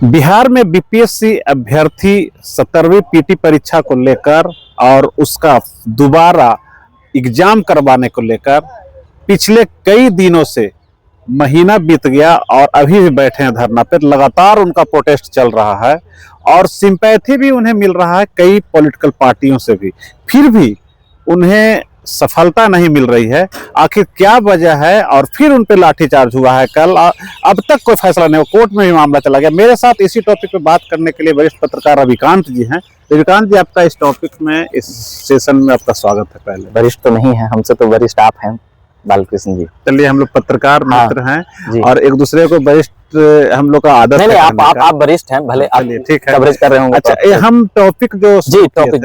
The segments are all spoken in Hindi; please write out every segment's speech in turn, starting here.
बिहार में बीपीएससी अभ्यर्थी 17वीं पीटी परीक्षा को लेकर और उसका दोबारा एग्जाम करवाने को लेकर पिछले कई दिनों से महीना बीत गया और अभी भी बैठे हैं धरना पे। लगातार उनका प्रोटेस्ट चल रहा है और सिंपैथी भी उन्हें मिल रहा है कई पॉलिटिकल पार्टियों से भी, फिर भी उन्हें सफलता नहीं मिल रही है। आखिर क्या वजह है और फिर उन पे लाठीचार्ज हुआ है कल, अब तक कोई फैसला नहीं हुआ, कोर्ट में भी मामला चला गया। मेरे साथ इसी टॉपिक पे बात करने के लिए वरिष्ठ पत्रकार रविकांत जी हैं। रविकांत जी, आपका इस टॉपिक में, इस सेशन में आपका स्वागत है। पहले वरिष्ठ तो नहीं है, हमसे तो वरिष्ठ आप हैं बालकृष्ण जी। चलिए, हम लोग पत्रकार मित्र हैं और एक दूसरे को वरिष्ठ हम लोग का आदत नहीं, आप वरिष्ठ हैं, भले आप ठीक है, कवरेज कर रहे होंगे। अच्छा, तो हम टॉपिक जो टॉपिक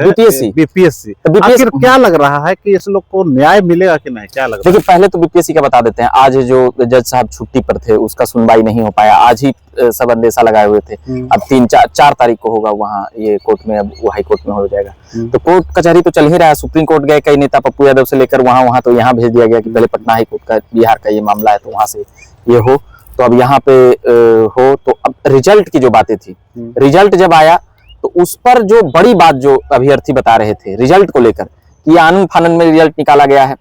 बीपीएससी, आखिर क्या लग रहा है कि इस लोग को न्याय मिलेगा कि नहीं, क्या लग रहा है? देखिए, पहले तो बीपीएससी का बता देते हैं। आज जो जज साहब छुट्टी पर थे उसका सुनवाई नहीं हो पाया। आज ही सब अंदेशा लगाए हुए थे। अब 3-4 तारीख को होगा वहाँ ये कोर्ट में, अब वो हाई कोर्ट में हो जाएगा। तो कोर्ट कचहरी तो चल ही रहा है। सुप्रीम कोर्ट गए कई नेता, पप्पू यादव से लेकर वहाँ तो यहाँ भेज दिया गया कि पहले पटना हाई कोर्ट का बिहार का ये मामला है तो वहाँ से ये हो, तो अब यहाँ पे हो। तो अब रिजल्ट की जो बातें थी, रिजल्ट जब आया तो उस पर जो बड़ी बात जो अभ्यर्थी बता रहे थे रिजल्ट को लेकर कि आनंद फानंद में रिजल्ट निकाला गया है,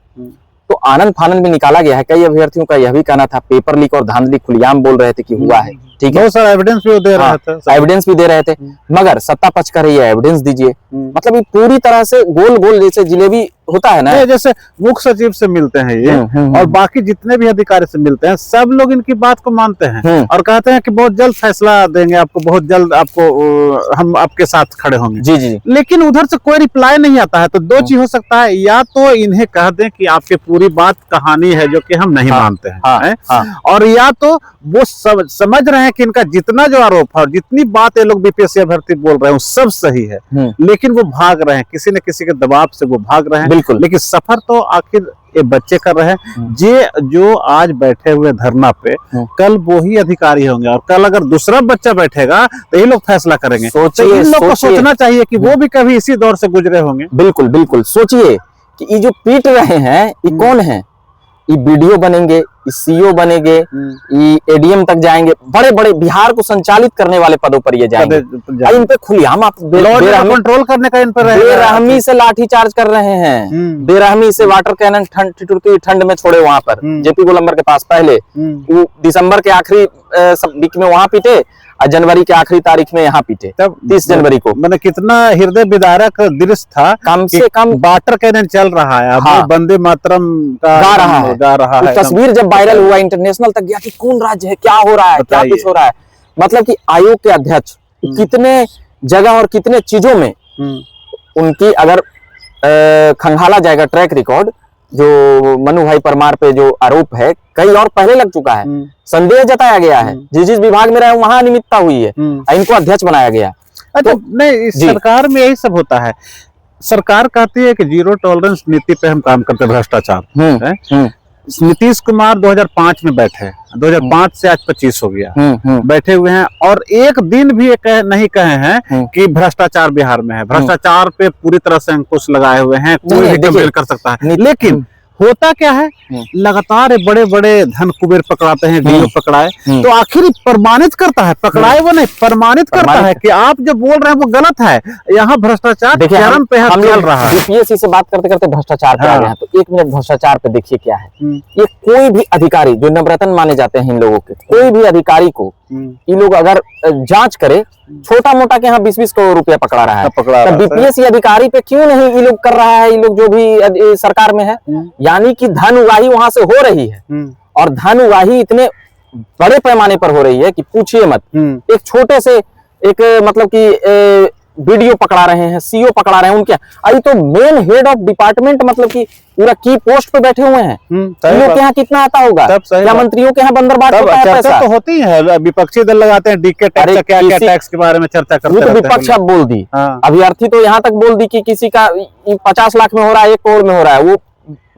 तो आनंद फानंद में निकाला गया है। कई अभ्यर्थियों का यह भी कहना था, पेपर लीक और धांधली खुलेआम बोल रहे थे कि हुआ है। ठीक है, बहुत सारा एविडेंस भी दे रहा था, एविडेंस भी दे रहे थे, मगर सत्ता पक्ष कर रही है एविडेंस दीजिए। मतलब ये पूरी तरह से गोल गोल जैसे जिलेबी होता है ना, जैसे मुख्य सचिव से मिलते हैं ये और बाकी जितने भी अधिकारी से मिलते हैं, सब लोग इनकी बात को मानते हैं और कहते हैं कि बहुत जल्द फैसला देंगे आपको, बहुत जल्द आपको, हम आपके साथ खड़े होंगे। जी जी। लेकिन उधर से कोई रिप्लाई नहीं आता है। तो दो चीज हो सकता है, या तो इन्हें कह दें कि आपकी पूरी बात कहानी है जो कि हम नहीं मानते हैं, और या तो वो समझ रहे हैं कि इनका जितना जो आरोप है, जितनी बात ये लोग बीपीएससी अभ्यर्थी बोल रहे हैं वो सब सही है, लेकिन वो भाग रहे हैं, किसी न किसी के दबाव से वो भाग रहे हैं। बिल्कुल। लेकिन सफर तो आखिर ये बच्चे कर रहे हैं। जो आज बैठे हुए धरना पे, कल वो ही अधिकारी होंगे और कल अगर दूसरा बच्चा बैठेगा तो ये लोग फैसला करेंगे। तो इन लोग को सोचना चाहिए कि वो भी कभी इसी दौर से गुजरे होंगे। बिल्कुल बिल्कुल। सोचिए कि ये जो पीट रहे हैं ये कौन है? ये बीडीओ बनेंगे, ये सीईओ बनेंगे, ये एडीएम तक जाएंगे, बड़े बड़े बिहार को संचालित करने वाले पदों पर ये जाएंगे। इन पे खुलेआम आप कंट्रोल करने का इन पर बेरहमी से लाठी चार्ज कर रहे हैं, बेरहमी से वाटर कैनन ठंड में छोड़े वहां पर जेपी गोलंबर के पास। पहले वो दिसंबर के आखिरी वीक में वहां पीटे और जनवरी के आखिरी तारीख में यहाँ पीटे, तब 30 जनवरी को। मैंने कितना हृदय विदारक दृश्य था। कम से कम वाटर कैनन चल रहा है, अब वंदे मातरम का गा रहा है। तस्वीर जब वायरल हुआ इंटरनेशनल तक गया कि कौन राज्य है, क्या हो रहा है, क्या कुछ हो रहा है। मतलब कि आयोग के अध्यक्ष कितने जगह और कितने चीजों में उनकी अगर खंगाला जाएगा ट्रैक रिकॉर्ड, जो मनु भाई परमार पे जो आरोप है कई और पहले लग चुका है, संदेह जताया गया है, जिस विभाग में रहे वहां अनियमितता हुई है, इनको अध्यक्ष बनाया गया। अच्छा, नहीं, सरकार में यही सब होता है। सरकार कहती है कि जीरो टॉलरेंस नीति पे हम काम करते हैं, भ्रष्टाचार। नीतीश कुमार 2005 में बैठे, 2005 से आज 25 हो गया बैठे हुए हैं और एक दिन भी नहीं कहे हैं कि भ्रष्टाचार बिहार में है। भ्रष्टाचार पे पूरी तरह से अंकुश लगाए हुए हैं, कोई भी कंपेयर कर सकता है। लेकिन होता क्या है, लगातार बड़े बड़े धन कुबेर पकड़ाते हैं, डीओ पकड़ाए, तो आखिर प्रमाणित करता है, पकड़ाए वो नहीं, प्रमाणित करता है कि आप जो बोल रहे हैं वो गलत है। यहाँ भ्रष्टाचार चरम पे चल रहा है। बीपीएससी से बात करते करते भ्रष्टाचार पे आ गए हैं, तो 1 मिनट भ्रष्टाचार पे देखिए क्या है। ये कोई भी अधिकारी जो नवरत्न माने जाते हैं इन लोगों के, कोई भी अधिकारी को ये लोग अगर जांच करे, छोटा मोटा के यहाँ 20-20 करोड़ रुपया पकड़ा रहा है, तो बीपीएससी अधिकारी पे क्यों नहीं ये लोग कर रहा है? ये लोग जो भी सरकार में है, यानी कि धन उगाही वहां से हो रही है और धन उगाही इतने बड़े पैमाने पर हो रही है कि पूछिए मत। एक छोटे से मतलब कि बीडीओ पकड़ा रहे हैं, सीईओ पकड़ा रहे हैं, उनके अभी तो मेन हेड ऑफ डिपार्टमेंट मतलब कि पूरा की पोस्ट पे बैठे हुए हैं। लोग के यहाँ कितना आता होगा, क्या मंत्रियों के यहाँ बंदर बांट होता है? चर्चा तो होती है, विपक्षी दल लगाते हैं डीके टैक्स, क्या क्या टैक्स के बारे में चर्चा करते हैं। तो विपक्ष अब बोल दी, अभ्यर्थी तो यहाँ तक बोल दी कि किसी का 50 लाख में हो रहा है, 1 करोड़ में हो रहा है। वो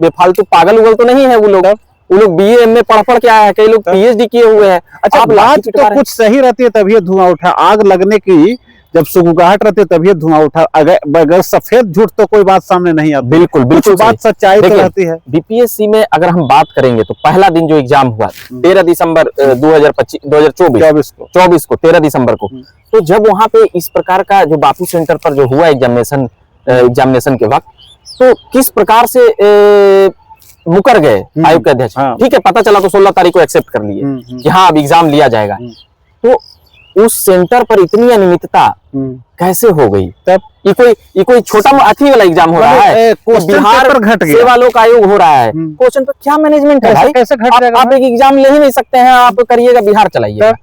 बेफालतू पागल उगल तो नहीं है वो लोग बीए एमए पढ़ के आए हैं, कई लोग पीएचडी किए हुए हैं। अच्छा, बात तो कुछ सही रहती है तभी धुआं उठा। आग लगने की जब सुगबुगाहट रहती है तभी धुआं उठा, अगर सफेद झूठ तो कोई बात सामने नहीं आती। बिल्कुल बिल्कुल कुछ बात सच्चाई तो रहती है। बीपीएससी में अगर हम बात करेंगे तो पहला दिन जो एग्जाम हुआ 13 दिसंबर 2024 को 13 दिसंबर को, तो जब वहां पे इस प्रकार का जो बापू सेंटर पर जो हुआ एग्जामिनेशन के वक्त, तो किस प्रकार से मुकर गए आयोग के अध्यक्ष। ठीक है, पता चला तो 16 तारीख को एक्सेप्ट कर लिए कि हाँ अब एग्जाम लिया जाएगा। तो उस सेंटर पर इतनी अनियमितता कैसे हो गई? तब ये कोई छोटा अथी वाला एग्जाम हो रहा है, बिहार घट गया, सेवा लोक आयोग हो रहा है, क्वेश्चन पर क्या मैनेजमेंट है भाई? कैसे घट जाएगा? आप एक एग्जाम ले ही नहीं सकते हैं, आप करिएगा बिहार चलाइए,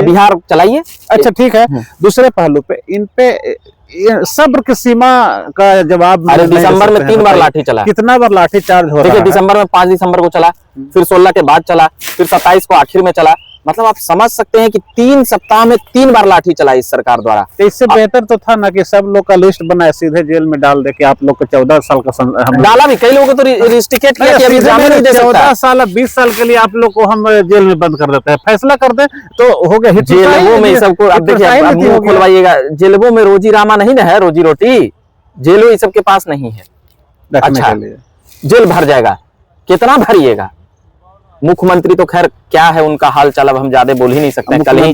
बिहार चलाइए। अच्छा ठीक है, दूसरे पहलू पे इन पे सब्र की सीमा का जवाब। अरे दिसंबर में 3 बार लाठी चला, कितना बार लाठी चार्ज हो रहा है? देखिए दिसंबर में 5 दिसंबर को चला, फिर 16 के बाद चला, फिर 27 को आखिर में चला। मतलब आप समझ सकते हैं कि 3 सप्ताह में 3 बार लाठी चला इस सरकार द्वारा। तो इससे बेहतर तो था ना कि सब लोग का लिस्ट बनाए, सीधे जेल में डाल दे कि आप लोग को 14 साल का डाला भी, कई लोगों को तो रिस्ट्रिकेट किया कि अभी एग्जाम नहीं दे सकता। 14 साल 20 साल के लिए आप लोग को हम जेल में बंद कर देते हैं, फैसला कर दे तो हो गया। जेलों में सबको अब देखिए, अब मुंह खुलवाइएगा, जेलों में रोजी रामा नहीं ना है, रोजी रोटी जेलों इस सब के पास नहीं है। अच्छा जेल भर जाएगा, कितना भरिएगा? मुख्यमंत्री तो खैर क्या है उनका हाल चाल अब हम ज्यादा बोल ही नहीं सकते। कल ही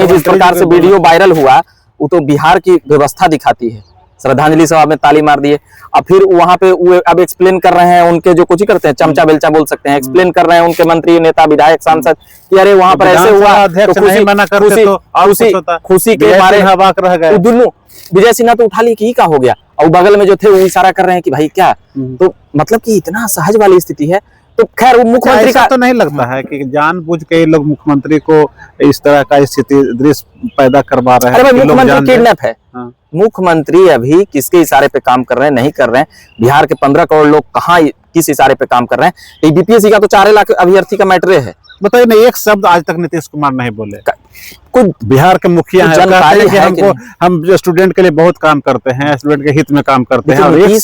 जिस प्रकार से वीडियो वायरल हुआ वो तो बिहार की व्यवस्था दिखाती है। श्रद्धांजलि सभा में ताली मार दिए, अब फिर वहां पे वो अब एक्सप्लेन कर रहे हैं उनके जो कुछ ही करते हैं, चमचा बेलचा बोल सकते हैं, एक्सप्लेन कर रहे हैं उनके मंत्री नेता विधायक सांसद कि अरे वहां पर ऐसे हुआ तो खुशी के मारे रह गए। दोनों विजय सिन्हा तो उठा ली कि क्या हो गया, और बगल में जो थे वो इशारा कर रहे हैं कि भाई क्या, तो मतलब कि इतना सहज वाली स्थिति है। तो खैर मुख्यमंत्री का तो नहीं लगता है कि जानबूझ के लोग मुख्यमंत्री को इस तरह का स्थिति दृश्य पैदा करवा रहे हैं? मुख्यमंत्री किडनैप है। मुख्यमंत्री अभी किसके इशारे पे काम कर रहे हैं, नहीं कर रहे हैं? बिहार के 15 करोड़ लोग कहाँ किस इशारे पे काम कर रहे हैं? बीपीएससी का तो 4 लाख अभ्यर्थी का मैटर है। बताइए ना, एक शब्द आज तक नीतीश कुमार नहीं बोले। कुछ बिहार के मुखिया हैं, हम जो स्टूडेंट के लिए बहुत काम करते हैं, स्टूडेंट के हित में काम करते हैं, नीतीश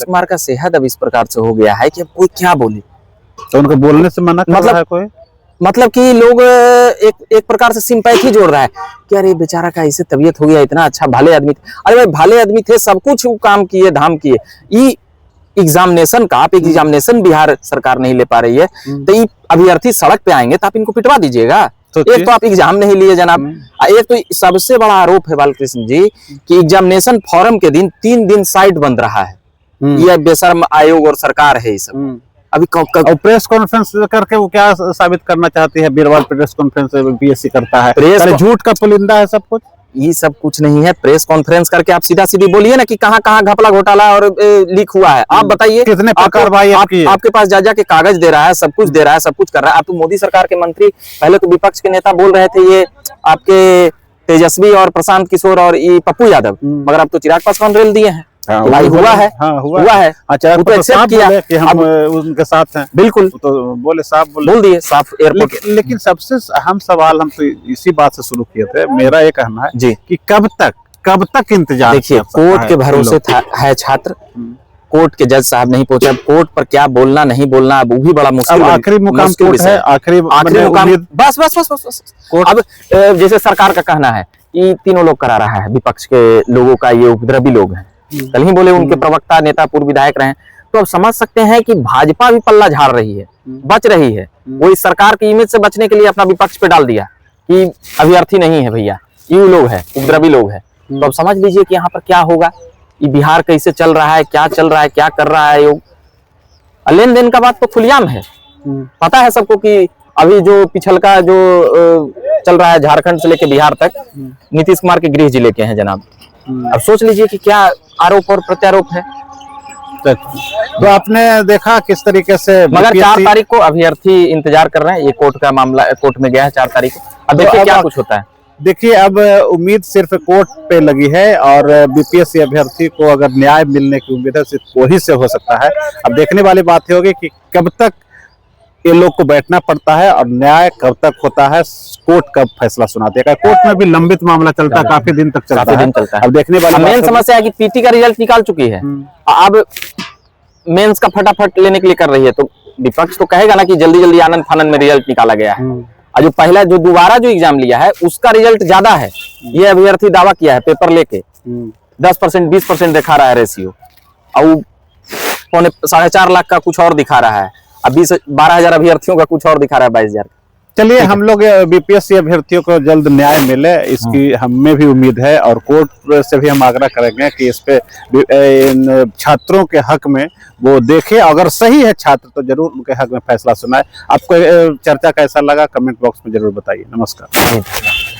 कुमार का सेहत अब इस प्रकार से हो गया है कि अब कोई क्या बोले, तो उनको बोलने से मना कर रहा है कोई। मतलब कि लोग एक प्रकार से सिंपैथी जोड़ रहा है कि अरे बेचारा का ऐसे तबीयत हो गया, इतना अच्छा भले आदमी थे। अरे भाई भले आदमी थे, सब कुछ काम किए धाम किए। एग्जामिनेशन का आप एग्जामिनेशन बिहार सरकार नहीं ले पा रही है, तो ये अभ्यर्थी सड़क पे आएंगे तो आप इनको पिटवा दीजिएगा। तो एक तो आप एग्जाम नहीं लिए जनाब, एक तो सबसे बड़ा आरोप है बालकृष्ण जी कि एग्जामिनेशन फॉर्म के दिन 3 दिन साइट बंद रहा है। यह बेशर्म आयोग और सरकार है ये सब। अभी प्रेस कॉन्फ्रेंस करके वो क्या साबित करना चाहती है? बीरबल प्रेस कॉन्फ्रेंस बीपीएससी करता है, झूठ का पुलिंदा है सब कुछ। ये सब कुछ नहीं है। प्रेस कॉन्फ्रेंस करके आप सीधा सीधी बोलिए ना कि कहाँ कहाँ घपला घोटाला और लीक हुआ है। आप बताइए कितने कार्रवाई आपके पास जा के कागज दे रहा है, सब कुछ दे रहा है, सब कुछ कर रहा है। आप तो मोदी सरकार के मंत्री, पहले तो विपक्ष के नेता बोल रहे थे ये आपके तेजस्वी और प्रशांत किशोर और ये पप्पू यादव, मगर अब तो चिराग पासवान रेल दिए हैं। भाई हुआ है, हुआ है। अच्छा तो एक्सेप्ट किया कि हम उनके साथ हैं। बिल्कुल, तो बोले साफ बोल दिए साफ एयरपोर्ट। लेकिन सबसे अहम सवाल हम तो इसी बात से शुरू किए थे, मेरा ये कहना है जी कि कब तक इंतजार? देखिए कोर्ट के भरोसे है छात्र, कोर्ट के जज साहब नहीं पहुंचे। अब कोर्ट पर क्या बोलना नहीं बोलना अब वो भी बड़ा मुश्किल है। आखिरी मुकाम कोर्ट है, आखिरी मुकाम बस। अब जैसे सरकार का कहना है कि तीनों लोग करा रहा है, विपक्ष के लोगों का ये उपद्रवी लोग हैं। कल ही बोले उनके प्रवक्ता नेता पूर्व विधायक रहे। तो अब समझ सकते हैं कि भाजपा भी पल्ला झाड़ रही है, बच रही है। वो इस सरकार की इमेज से बचने के लिए अपना विपक्ष पे डाल दिया कि अभ्यर्थी नहीं है भैया, ये लोग है, उपद्रवी लोग है। तो अब समझ लीजिए कि यहाँ पर क्या होगा, ये बिहार कैसे चल रहा है, क्या चल रहा है, क्या कर रहा है योग। लेन देन का बात तो खुलेआम है, पता है सबको कि अभी जो पिछल का जो चल रहा है झारखंड से लेके बिहार तक, नीतीश कुमार के गृह जिले के हैं जनाब। अब सोच लीजिए कि क्या आरोप और प्रत्यारोप है। तो आपने देखा किस तरीके से, मगर 4 तारीख को अभ्यर्थी इंतजार कर रहे हैं। ये कोर्ट का मामला कोर्ट में गया है 4 तारीख को। अब देखिए क्या कुछ होता है। देखिए अब उम्मीद सिर्फ कोर्ट पे लगी है और बीपीएससी अभ्यर्थी को अगर न्याय मिलने की उम्मीद है सिर्फ वही से हो सकता है। अब देखने वाली बात होगी कि कब तक ये लोग को बैठना पड़ता है और न्याय कब तक होता है, कोर्ट कब फैसला सुनाती है। कोर्ट में भी लंबित मामला चलता है, काफी दिन तक चलता है। अब देखने वाली मेन समस्या है कि पीटी का रिजल्ट निकाल चुकी है, अब मेंस का फटाफट लेने के लिए कर रही है। तो विपक्ष तो कहेगा ना कि जल्दी जल्दी आनंद फानंद में रिजल्ट निकाला गया है, और जो पहला जो दोबारा जो एग्जाम लिया है उसका रिजल्ट ज्यादा है। ये अभ्यर्थी दावा किया है पेपर लेके 10% 20% दिखा रहा है रेशियो, और 4.5 लाख का कुछ और दिखा रहा है, अब 12,000 अभ्यर्थियों का कुछ और दिखा रहा है 22,000। चलिए हम लोग बीपीएससी अभ्यर्थियों को जल्द न्याय मिले इसकी हमें भी उम्मीद है, और कोर्ट से भी हम आग्रह करेंगे कि इस पे इन छात्रों के हक में वो देखे, अगर सही है छात्र तो जरूर उनके हक में फैसला सुनाए। आपको चर्चा कैसा लगा कमेंट बॉक्स में जरूर बताइए। नमस्कार।